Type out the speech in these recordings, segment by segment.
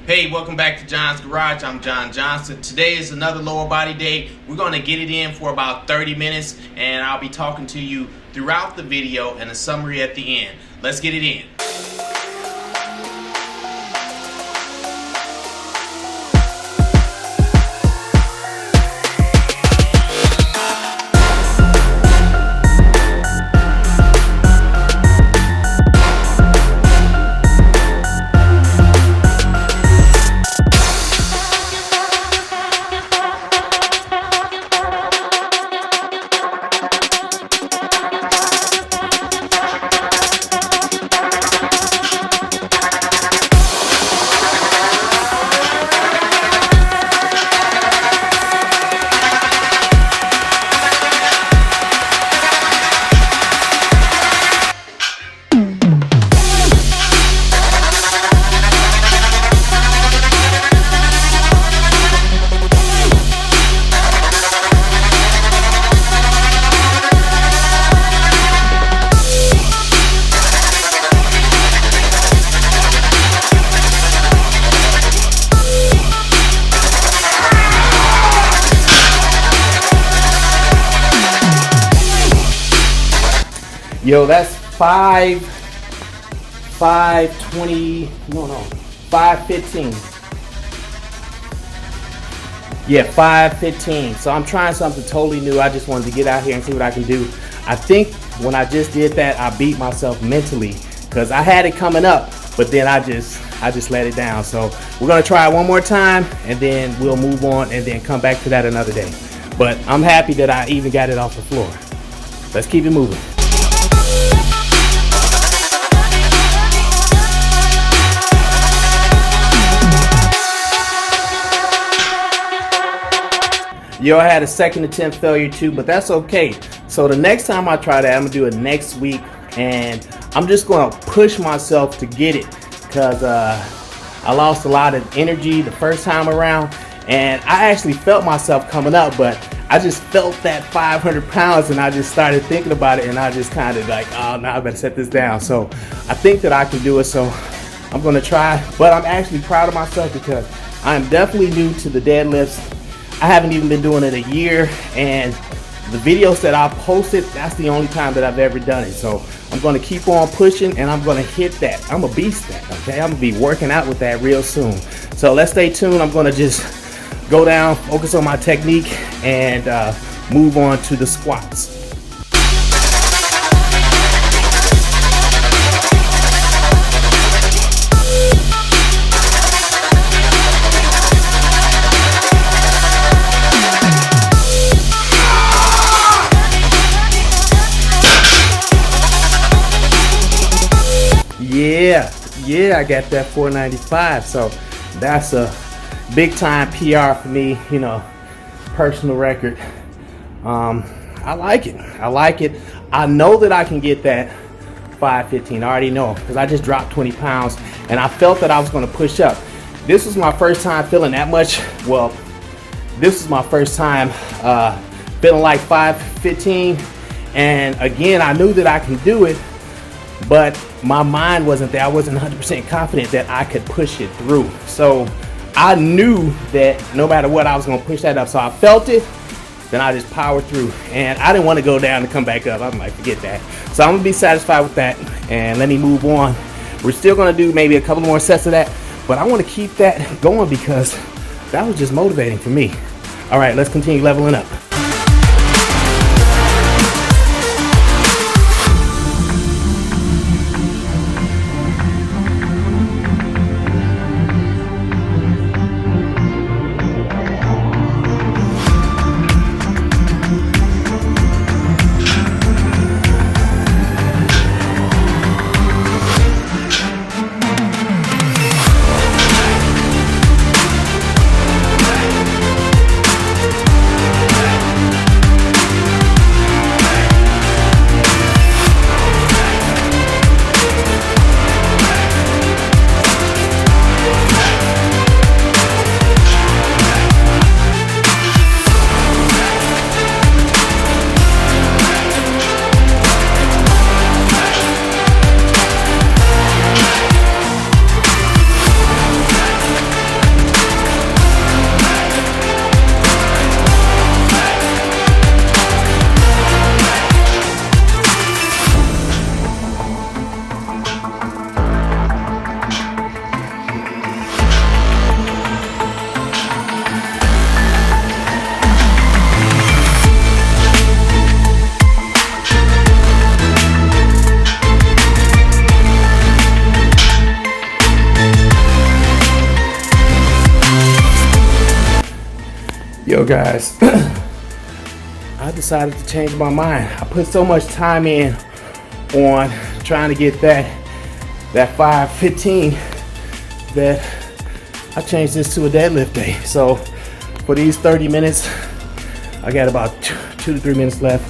Hey, welcome back to John's Garage. I'm John Johnson. Today is another lower body day. We're going to get it in for about 30 minutes, and I'll be talking to you throughout the video and a summary at the end. Let's get it in. Yo, that's 5:15. Yeah, 5:15. So I'm trying something totally new. I just wanted to get out here and see what I can do. I think when I just did that, I beat myself mentally because I had it coming up, but then I just let it down. So we're gonna try it one more time, and then we'll move on, and then come back to that another day. But I'm happy that I even got it off the floor. Let's keep it moving. Yo, I had a second attempt failure too, but that's okay. So the next time I try that, I'm gonna do it next week, and I'm just gonna push myself to get it because I lost a lot of energy the first time around, and I actually felt myself coming up, but I just felt that 500 pounds, and I just started thinking about it, and I just kind of like, oh, now I better set this down. So I think that I can do it, so I'm gonna try, but I'm actually proud of myself because I'm definitely new to the deadlifts. I haven't even been doing it a year, and the videos that I posted, that's the only time that I've ever done it. So I'm gonna keep on pushing, and I'm gonna hit that. I'm a beast that, okay? I'm gonna be working out with that real soon. So let's stay tuned. I'm gonna just go down, focus on my technique, and move on to the squats. Yeah, I got that 495, so that's a big time PR for me, you know, personal record. I like it. I know that I can get that 515. I already know because I just dropped 20 pounds, and I felt that I was going to push up. This was my first time feeling that much. Well, this is my first time feeling like 515, and again, I knew that I can do it, but my mind wasn't there. I wasn't 100% confident that I could push it through. So I knew that no matter what, I was going to push that up. So I felt it, then I just powered through. And I didn't want to go down and come back up. I'm like, forget that. So I'm going to be satisfied with that, and let me move on. We're still going to do maybe a couple more sets of that, but I want to keep that going because that was just motivating for me. All right, let's continue leveling up. video, guys, I decided to change my mind. I put so much time in on trying to get that 515 that I changed this to a deadlift day. So for these 30 minutes, I got about 2 to 3 minutes left.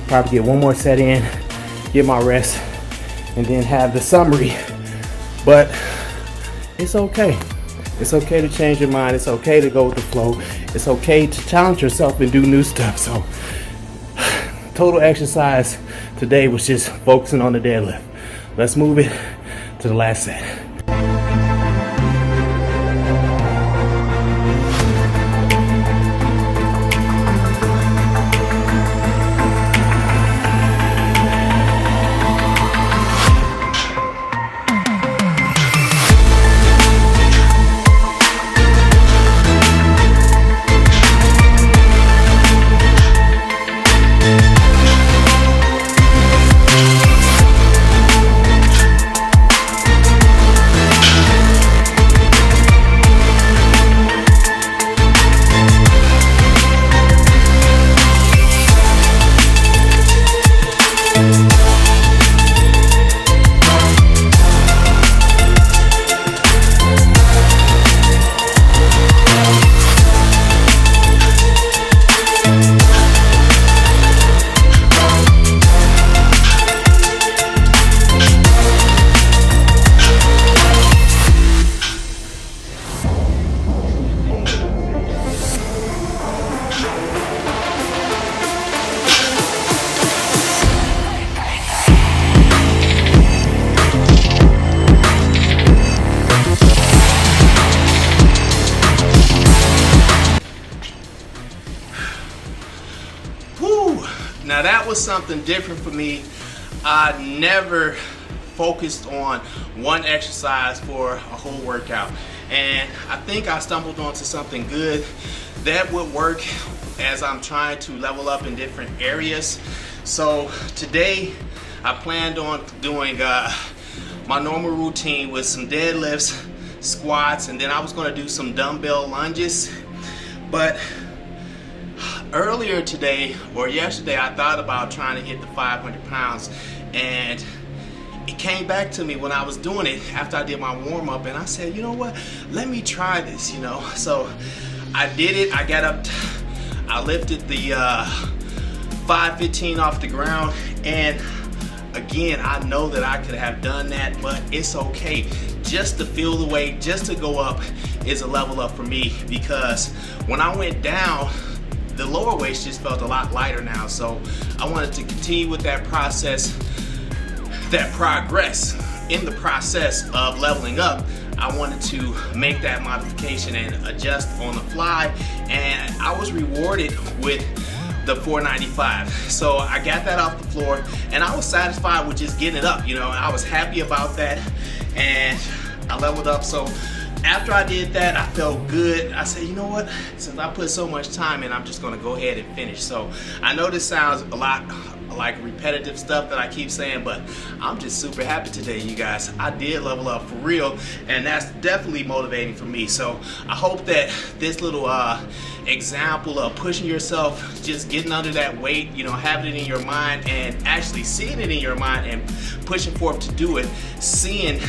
Probably get one more set in, get my rest, and then have the summary. But it's okay. It's okay to change your mind. It's okay to go with the flow. It's okay to challenge yourself and do new stuff. So total exercise today was just focusing on the deadlift. Let's move it to the last set. Now that was something different for me. I never focused on one exercise for a whole workout, and I think I stumbled onto something good that would work as I'm trying to level up in different areas. So today I planned on doing my normal routine with some deadlifts, squats, and then I was going to do some dumbbell lunges. But earlier today or yesterday, I thought about trying to hit the 500 pounds, and it came back to me when I was doing it after I did my warm-up, and I said, you know what, let me try this, you know. So I did it. I got up, I lifted the 515 off the ground, and again, I know that I could have done that, but it's okay. Just to feel the weight, just to go up is a level up for me, because when I went down, the lower weights just felt a lot lighter now. So I wanted to continue with that process, that progress. In the process of leveling up, I wanted to make that modification and adjust on the fly, and I was rewarded with the 495. So I got that off the floor, and I was satisfied with just getting it up. You know, I was happy about that, and I leveled up. So after I did that, I felt good. I said, you know what, since I put so much time in, I'm just gonna go ahead and finish. So I know this sounds a lot like repetitive stuff that I keep saying, but I'm just super happy today, you guys. I did level up for real, and that's definitely motivating for me. So I hope that this little example of pushing yourself, just getting under that weight, you know, having it in your mind and actually seeing it in your mind and pushing forth to do it, seeing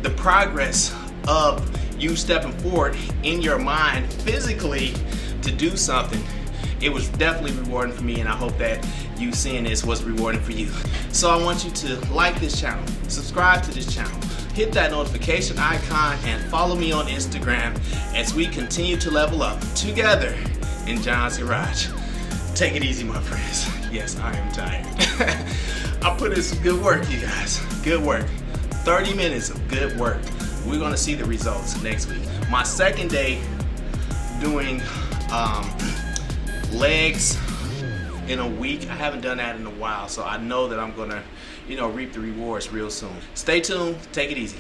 the progress of you stepping forward in your mind physically to do something. It was definitely rewarding for me, and I hope that you seeing this was rewarding for you. So I want you to like this channel, subscribe to this channel, hit that notification icon, and follow me on Instagram as we continue to level up together in John's Garage. Take it easy, my friends. Yes, I am tired. I put in some good work, you guys. Good work. 30 minutes of good work. We're gonna see the results next week. My second day doing legs in a week. I haven't done that in a while, so I know that I'm gonna, you know, reap the rewards real soon. Stay tuned. Take it easy.